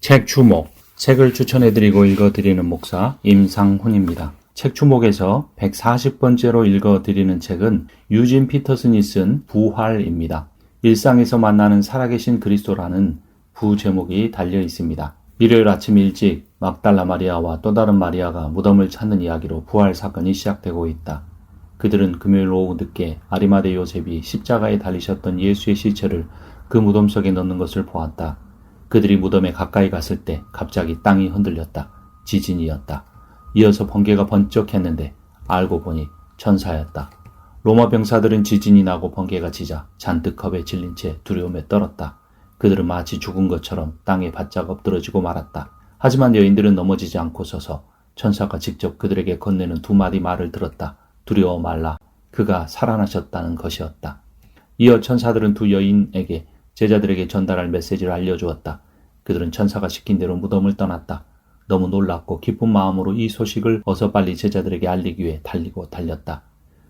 책 주목, 책을 추천해드리고 읽어드리는 목사 임상훈입니다. 책 주목에서 140번째로 읽어드리는 책은 유진 피터슨이 쓴 부활입니다. 일상에서 만나는 살아계신 그리스도라는 부제목이 달려 있습니다. 일요일 아침 일찍 막달라 마리아와 또 다른 마리아가 무덤을 찾는 이야기로 부활 사건이 시작되고 있다. 그들은 금요일 오후 늦게 아리마대 요셉이 십자가에 달리셨던 예수의 시체를 그 무덤 속에 넣는 것을 보았다. 그들이 무덤에 가까이 갔을 때 갑자기 땅이 흔들렸다. 지진이었다. 이어서 번개가 번쩍했는데 알고 보니 천사였다. 로마 병사들은 지진이 나고 번개가 치자 잔뜩 겁에 질린 채 두려움에 떨었다. 그들은 마치 죽은 것처럼 땅에 바짝 엎드러지고 말았다. 하지만 여인들은 넘어지지 않고 서서 천사가 직접 그들에게 건네는 두 마디 말을 들었다. 두려워 말라. 그가 살아나셨다는 것이었다. 이어 천사들은 두 여인에게 제자들에게 전달할 메시지를 알려주었다. 그들은 천사가 시킨 대로 무덤을 떠났다. 너무 놀랍고 기쁜 마음으로 이 소식을 어서 빨리 제자들에게 알리기 위해 달리고 달렸다.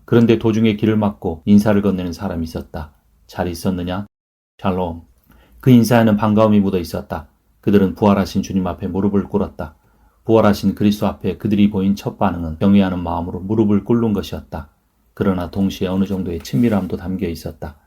그런데 도중에 길을 막고 인사를 건네는 사람이 있었다. 잘 있었느냐? 샬롬. 그 인사에는 반가움이 묻어 있었다. 그들은 부활하신 주님 앞에 무릎을 꿇었다. 부활하신 그리스도 앞에 그들이 보인 첫 반응은 경외하는 마음으로 무릎을 꿇는 것이었다. 그러나 동시에 어느 정도의 친밀함도 담겨 있었다.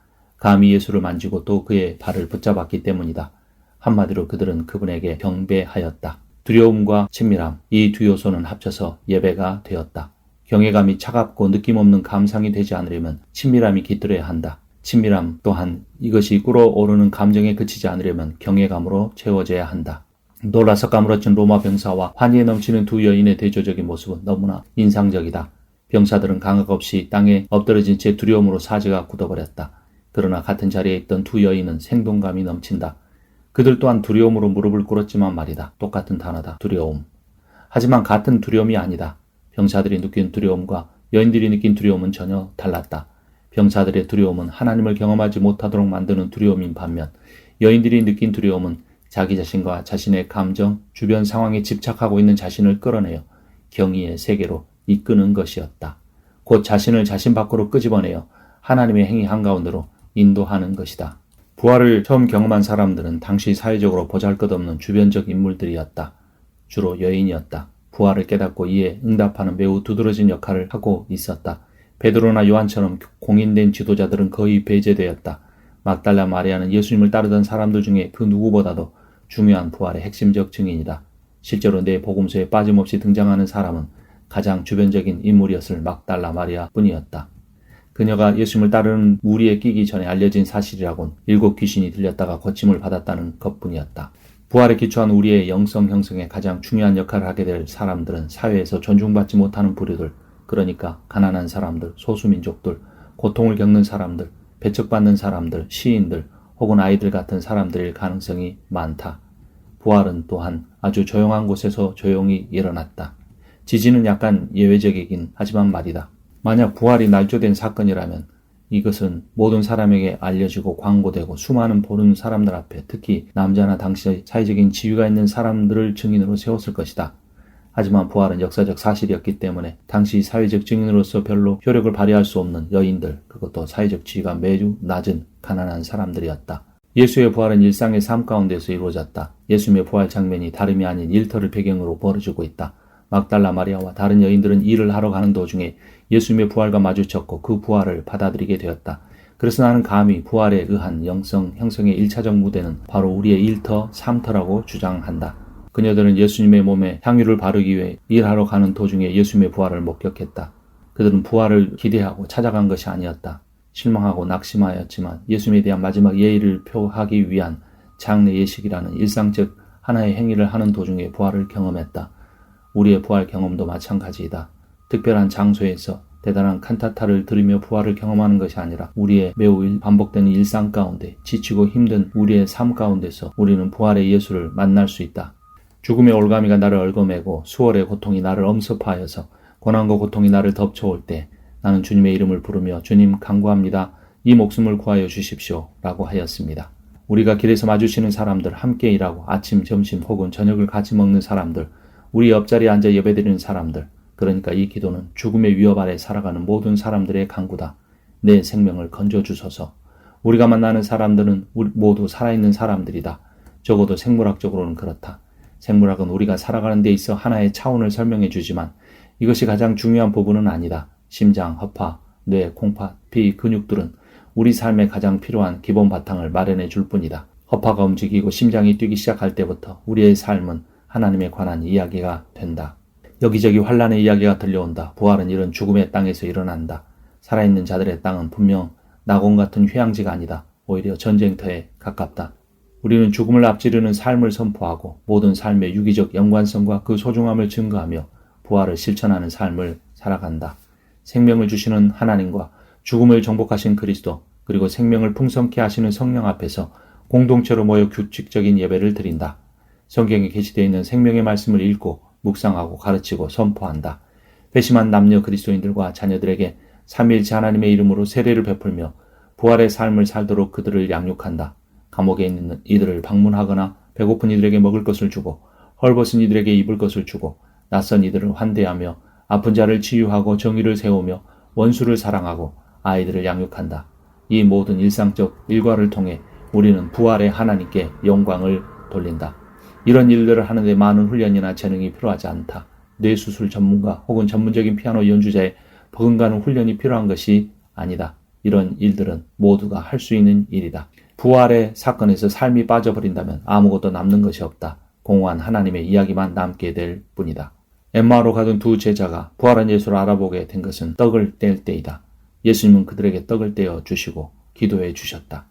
감히 예수를 만지고 또 그의 발을 붙잡았기 때문이다. 한마디로 그들은 그분에게 경배하였다. 두려움과 친밀함, 이 두 요소는 합쳐서 예배가 되었다. 경외감이 차갑고 느낌없는 감상이 되지 않으려면 친밀함이 깃들어야 한다. 친밀함 또한 이것이 끓어오르는 감정에 그치지 않으려면 경외감으로 채워져야 한다. 놀라서 까무러진 로마 병사와 환희에 넘치는 두 여인의 대조적인 모습은 너무나 인상적이다. 병사들은 강악 없이 땅에 엎드러진 채 두려움으로 사지가 굳어버렸다. 그러나 같은 자리에 있던 두 여인은 생동감이 넘친다. 그들 또한 두려움으로 무릎을 꿇었지만 말이다. 똑같은 단어다. 두려움. 하지만 같은 두려움이 아니다. 병사들이 느낀 두려움과 여인들이 느낀 두려움은 전혀 달랐다. 병사들의 두려움은 하나님을 경험하지 못하도록 만드는 두려움인 반면 여인들이 느낀 두려움은 자기 자신과 자신의 감정, 주변 상황에 집착하고 있는 자신을 끌어내어 경의의 세계로 이끄는 것이었다. 곧 자신을 자신 밖으로 끄집어내어 하나님의 행위 한가운데로 인도하는 것이다. 부활을 처음 경험한 사람들은 당시 사회적으로 보잘것없는 주변적 인물들이었다. 주로 여인이었다. 부활을 깨닫고 이에 응답하는 매우 두드러진 역할을 하고 있었다. 베드로나 요한처럼 공인된 지도자들은 거의 배제되었다. 막달라 마리아는 예수님을 따르던 사람들 중에 그 누구보다도 중요한 부활의 핵심적 증인이다. 실제로 내 복음서에 빠짐없이 등장하는 사람은 가장 주변적인 인물이었을 막달라 마리아 뿐이었다. 그녀가 예수님을 따르는 무리에 끼기 전에 알려진 사실이라곤 7 귀신이 들렸다가 고침을 받았다는 것뿐이었다. 부활에 기초한 우리의 영성 형성에 가장 중요한 역할을 하게 될 사람들은 사회에서 존중받지 못하는 부류들, 그러니까 가난한 사람들, 소수민족들, 고통을 겪는 사람들, 배척받는 사람들, 시인들, 혹은 아이들 같은 사람들일 가능성이 많다. 부활은 또한 아주 조용한 곳에서 조용히 일어났다. 지진은 약간 예외적이긴 하지만 말이다. 만약 부활이 날조된 사건이라면 이것은 모든 사람에게 알려지고 광고되고 수많은 보는 사람들 앞에 특히 남자나 당시 사회적인 지위가 있는 사람들을 증인으로 세웠을 것이다. 하지만 부활은 역사적 사실이었기 때문에 당시 사회적 증인으로서 별로 효력을 발휘할 수 없는 여인들, 그것도 사회적 지위가 매우 낮은 가난한 사람들이었다. 예수의 부활은 일상의 삶 가운데서 이루어졌다. 예수님의 부활 장면이 다름이 아닌 일터를 배경으로 벌어지고 있다. 막달라 마리아와 다른 여인들은 일을 하러 가는 도중에 예수님의 부활과 마주쳤고 그 부활을 받아들이게 되었다. 그래서 나는 감히 부활에 의한 영성 형성의 1차적 무대는 바로 우리의 일터, 삶터라고 주장한다. 그녀들은 예수님의 몸에 향유를 바르기 위해 일하러 가는 도중에 예수님의 부활을 목격했다. 그들은 부활을 기대하고 찾아간 것이 아니었다. 실망하고 낙심하였지만 예수님에 대한 마지막 예의를 표하기 위한 장례 예식이라는 일상적 하나의 행위를 하는 도중에 부활을 경험했다. 우리의 부활 경험도 마찬가지이다. 특별한 장소에서 대단한 칸타타를 들으며 부활을 경험하는 것이 아니라 우리의 매우 반복되는 일상 가운데 지치고 힘든 우리의 삶 가운데서 우리는 부활의 예수를 만날 수 있다. 죽음의 올가미가 나를 얽어매고 수월의 고통이 나를 엄습하여서 고난과 고통이 나를 덮쳐올 때 나는 주님의 이름을 부르며 주님 간구합니다. 이 목숨을 구하여 주십시오. 라고 하였습니다. 우리가 길에서 마주치는 사람들, 함께 일하고 아침, 점심 혹은 저녁을 같이 먹는 사람들, 우리 옆자리에 앉아 예배드리는 사람들, 그러니까 이 기도는 죽음의 위협 아래 살아가는 모든 사람들의 간구다. 내 생명을 건져주소서. 우리가 만나는 사람들은 모두 살아있는 사람들이다. 적어도 생물학적으로는 그렇다. 생물학은 우리가 살아가는 데 있어 하나의 차원을 설명해 주지만 이것이 가장 중요한 부분은 아니다. 심장, 허파, 뇌, 콩팥, 피, 근육들은 우리 삶에 가장 필요한 기본 바탕을 마련해 줄 뿐이다. 허파가 움직이고 심장이 뛰기 시작할 때부터 우리의 삶은 하나님에 관한 이야기가 된다. 여기저기 환란의 이야기가 들려온다. 부활은 이런 죽음의 땅에서 일어난다. 살아있는 자들의 땅은 분명 낙원 같은 휴양지가 아니다. 오히려 전쟁터에 가깝다. 우리는 죽음을 앞지르는 삶을 선포하고 모든 삶의 유기적 연관성과 그 소중함을 증거하며 부활을 실천하는 삶을 살아간다. 생명을 주시는 하나님과 죽음을 정복하신 그리스도 그리고 생명을 풍성케 하시는 성령 앞에서 공동체로 모여 규칙적인 예배를 드린다. 성경에 게시되어 있는 생명의 말씀을 읽고 묵상하고 가르치고 선포한다. 회심한 남녀 그리스도인들과 자녀들에게 삼위일체 하나님의 이름으로 세례를 베풀며 부활의 삶을 살도록 그들을 양육한다. 감옥에 있는 이들을 방문하거나 배고픈 이들에게 먹을 것을 주고 헐벗은 이들에게 입을 것을 주고 낯선 이들을 환대하며 아픈 자를 치유하고 정의를 세우며 원수를 사랑하고 아이들을 양육한다. 이 모든 일상적 일과를 통해 우리는 부활의 하나님께 영광을 돌린다. 이런 일들을 하는데 많은 훈련이나 재능이 필요하지 않다. 뇌수술 전문가 혹은 전문적인 피아노 연주자의 버금가는 훈련이 필요한 것이 아니다. 이런 일들은 모두가 할 수 있는 일이다. 부활의 사건에서 삶이 빠져버린다면 아무것도 남는 것이 없다. 공허한 하나님의 이야기만 남게 될 뿐이다. 엠마오로 가던 두 제자가 부활한 예수를 알아보게 된 것은 떡을 뗄 때이다. 예수님은 그들에게 떡을 떼어 주시고 기도해 주셨다.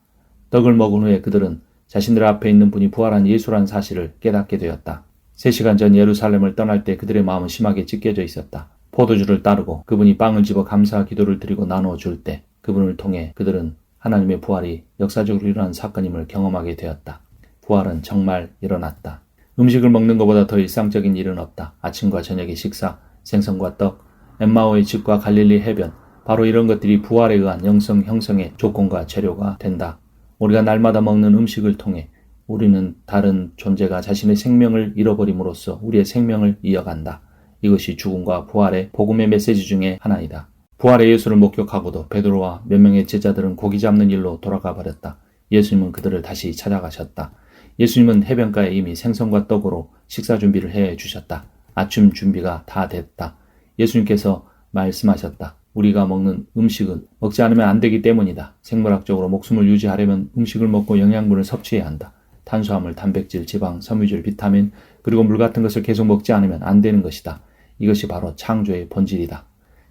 떡을 먹은 후에 그들은 자신들 앞에 있는 분이 부활한 예수란 사실을 깨닫게 되었다. 3시간 전 예루살렘을 떠날 때 그들의 마음은 심하게 찢겨져 있었다. 포도주를 따르고 그분이 빵을 집어 감사 기도를 드리고 나누어 줄 때 그분을 통해 그들은 하나님의 부활이 역사적으로 일어난 사건임을 경험하게 되었다. 부활은 정말 일어났다. 음식을 먹는 것보다 더 일상적인 일은 없다. 아침과 저녁의 식사, 생선과 떡, 엠마오의 집과 갈릴리 해변, 바로 이런 것들이 부활에 의한 영성 형성의 조건과 재료가 된다. 우리가 날마다 먹는 음식을 통해 우리는 다른 존재가 자신의 생명을 잃어버림으로써 우리의 생명을 이어간다. 이것이 죽음과 부활의 복음의 메시지 중에 하나이다. 부활의 예수를 목격하고도 베드로와 몇 명의 제자들은 고기 잡는 일로 돌아가 버렸다. 예수님은 그들을 다시 찾아가셨다. 예수님은 해변가에 이미 생선과 떡으로 식사 준비를 해 주셨다. 아침 준비가 다 됐다. 예수님께서 말씀하셨다. 우리가 먹는 음식은 먹지 않으면 안 되기 때문이다. 생물학적으로 목숨을 유지하려면 음식을 먹고 영양분을 섭취해야 한다. 탄수화물, 단백질, 지방, 섬유질, 비타민, 그리고 물 같은 것을 계속 먹지 않으면 안 되는 것이다. 이것이 바로 창조의 본질이다.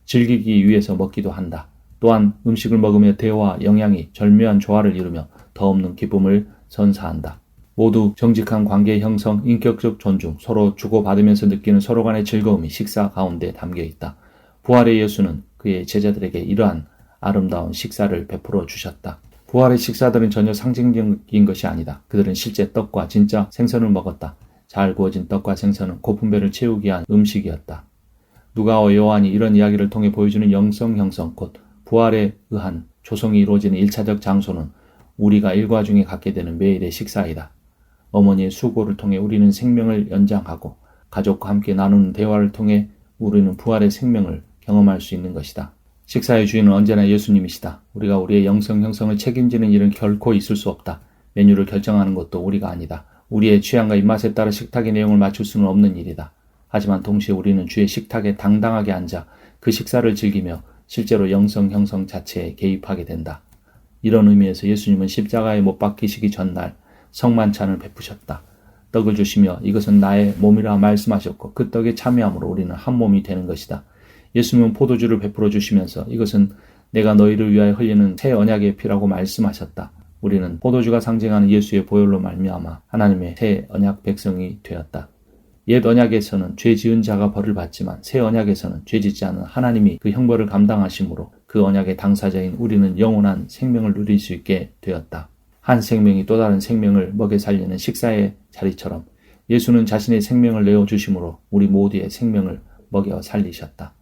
즐기기 위해서 먹기도 한다. 또한 음식을 먹으며 대화와 영양이 절묘한 조화를 이루며 더 없는 기쁨을 선사한다. 모두 정직한 관계 형성, 인격적 존중, 서로 주고받으면서 느끼는 서로 간의 즐거움이 식사 가운데 담겨 있다. 부활의 예수는 그의 제자들에게 이러한 아름다운 식사를 베풀어 주셨다. 부활의 식사들은 전혀 상징적인 것이 아니다. 그들은 실제 떡과 진짜 생선을 먹었다. 잘 구워진 떡과 생선은 고픈 배를 채우기 위한 음식이었다. 누가와 요한이 이런 이야기를 통해 보여주는 영성 형성, 곧 부활에 의한 조성이 이루어지는 1차적 장소는 우리가 일과 중에 갖게 되는 매일의 식사이다. 어머니의 수고를 통해 우리는 생명을 연장하고 가족과 함께 나누는 대화를 통해 우리는 부활의 생명을 경험할 수 있는 것이다. 식사의 주인은 언제나 예수님이시다. 우리가 우리의 영성 형성을 책임지는 일은 결코 있을 수 없다. 메뉴를 결정하는 것도 우리가 아니다. 우리의 취향과 입맛에 따라 식탁의 내용을 맞출 수는 없는 일이다. 하지만 동시에 우리는 주의 식탁에 당당하게 앉아 그 식사를 즐기며 실제로 영성 형성 자체에 개입하게 된다. 이런 의미에서 예수님은 십자가에 못 박히시기 전날 성만찬을 베푸셨다. 떡을 주시며 이것은 나의 몸이라 말씀하셨고 그 떡에 참여함으로 우리는 한 몸이 되는 것이다. 예수님은 포도주를 베풀어 주시면서 이것은 내가 너희를 위하여 흘리는 새 언약의 피라고 말씀하셨다. 우리는 포도주가 상징하는 예수의 보혈로 말미암아 하나님의 새 언약 백성이 되었다. 옛 언약에서는 죄 지은 자가 벌을 받지만 새 언약에서는 죄 짓지 않은 하나님이 그 형벌을 감당하심으로 그 언약의 당사자인 우리는 영원한 생명을 누릴 수 있게 되었다. 한 생명이 또 다른 생명을 먹여 살리는 식사의 자리처럼 예수는 자신의 생명을 내어주심으로 우리 모두의 생명을 먹여 살리셨다.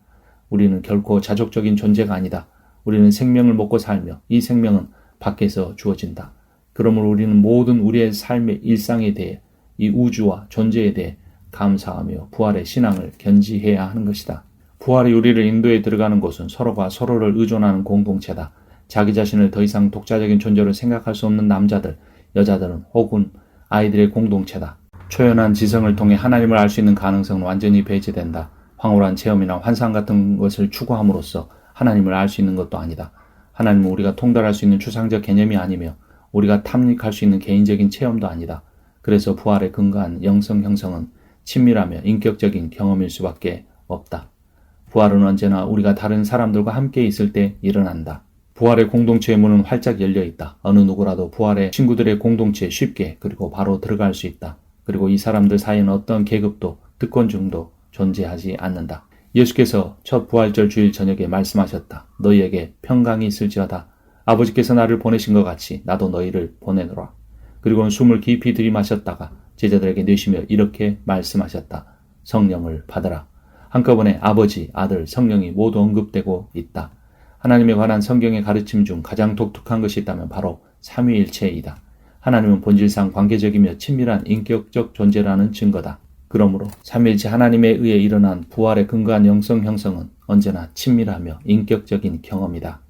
우리는 결코 자족적인 존재가 아니다. 우리는 생명을 먹고 살며 이 생명은 밖에서 주어진다. 그러므로 우리는 모든 우리의 삶의 일상에 대해 이 우주와 존재에 대해 감사하며 부활의 신앙을 견지해야 하는 것이다. 부활이 우리를 인도에 들어가는 곳은 서로가 서로를 의존하는 공동체다. 자기 자신을 더 이상 독자적인 존재로 생각할 수 없는 남자들, 여자들은 혹은 아이들의 공동체다. 초연한 지성을 통해 하나님을 알 수 있는 가능성은 완전히 배제된다. 황홀한 체험이나 환상 같은 것을 추구함으로써 하나님을 알 수 있는 것도 아니다. 하나님은 우리가 통달할 수 있는 추상적 개념이 아니며 우리가 탐닉할 수 있는 개인적인 체험도 아니다. 그래서 부활에 근거한 영성 형성은 친밀하며 인격적인 경험일 수밖에 없다. 부활은 언제나 우리가 다른 사람들과 함께 있을 때 일어난다. 부활의 공동체의 문은 활짝 열려 있다. 어느 누구라도 부활의 친구들의 공동체에 쉽게 그리고 바로 들어갈 수 있다. 그리고 이 사람들 사이에는 어떤 계급도 특권중도 존재하지 않는다. 예수께서 첫 부활절 주일 저녁에 말씀하셨다. 너희에게 평강이 있을지어다. 아버지께서 나를 보내신 것 같이 나도 너희를 보내노라. 그리고는 숨을 깊이 들이마셨다가 제자들에게 내쉬며 이렇게 말씀하셨다. 성령을 받으라. 한꺼번에 아버지, 아들, 성령이 모두 언급되고 있다. 하나님에 관한 성경의 가르침 중 가장 독특한 것이 있다면 바로 삼위일체이다. 하나님은 본질상 관계적이며 친밀한 인격적 존재라는 증거다. 그러므로 삼위일체 하나님에 의해 일어난 부활에 근거한 영성 형성은 언제나 친밀하며 인격적인 경험이다.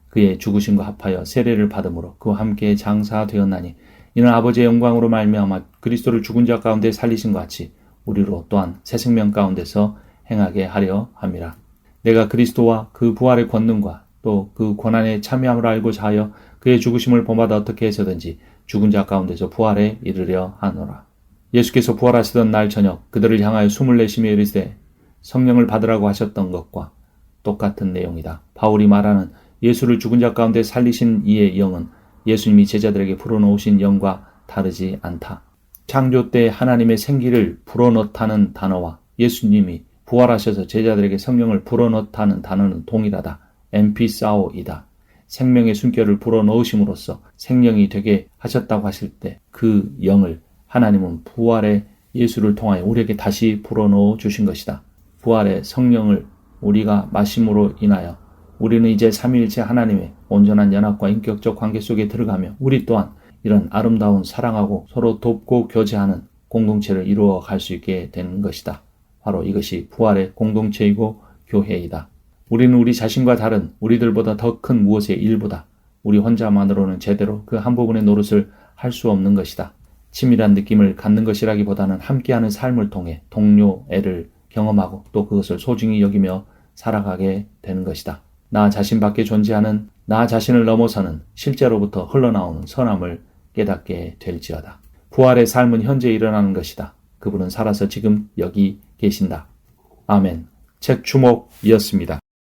그의 죽으심과 합하여 세례를 받음으로 그와 함께 장사되었나니 이는 아버지의 영광으로 말미암아 그리스도를 죽은 자 가운데 살리신 것 같이 우리로 또한 새 생명 가운데서 행하게 하려 함이라. 내가 그리스도와 그 부활의 권능과 또 그 고난에 참여함을 알고자 하여 그의 죽으심을 본받아 어떻게 해서든지 죽은 자 가운데서 부활에 이르려 하노라. 예수께서 부활하시던 날 저녁 그들을 향하여 숨을 내쉬며 이르시되 성령을 받으라고 하셨던 것과 똑같은 내용이다. 바울이 말하는 예수를 죽은 자 가운데 살리신 이의 영은 예수님이 제자들에게 불어넣으신 영과 다르지 않다. 창조 때 하나님의 생기를 불어넣다는 단어와 예수님이 부활하셔서 제자들에게 성령을 불어넣다는 단어는 동일하다. 엠피사오이다. 생명의 숨결을 불어넣으심으로써 생명이 되게 하셨다고 하실 때 그 영을 하나님은 부활의 예수를 통하여 우리에게 다시 불어넣어 주신 것이다. 부활의 성령을 우리가 마심으로 인하여 우리는 이제 삼위일체 하나님의 온전한 연합과 인격적 관계 속에 들어가며 우리 또한 이런 아름다운 사랑하고 서로 돕고 교제하는 공동체를 이루어 갈 수 있게 되는 것이다. 바로 이것이 부활의 공동체이고 교회이다. 우리는 우리 자신과 다른 우리들보다 더 큰 무엇의 일부다. 우리 혼자만으로는 제대로 그 한 부분의 노릇을 할 수 없는 것이다. 치밀한 느낌을 갖는 것이라기보다는 함께하는 삶을 통해 동료애를 경험하고 또 그것을 소중히 여기며 살아가게 되는 것이다. 나 자신 밖에 존재하는 나 자신을 넘어서는 실제로부터 흘러나오는 선함을 깨닫게 될지어다. 부활의 삶은 현재 일어나는 것이다. 그분은 살아서 지금 여기 계신다. 아멘. 책 주목이었습니다.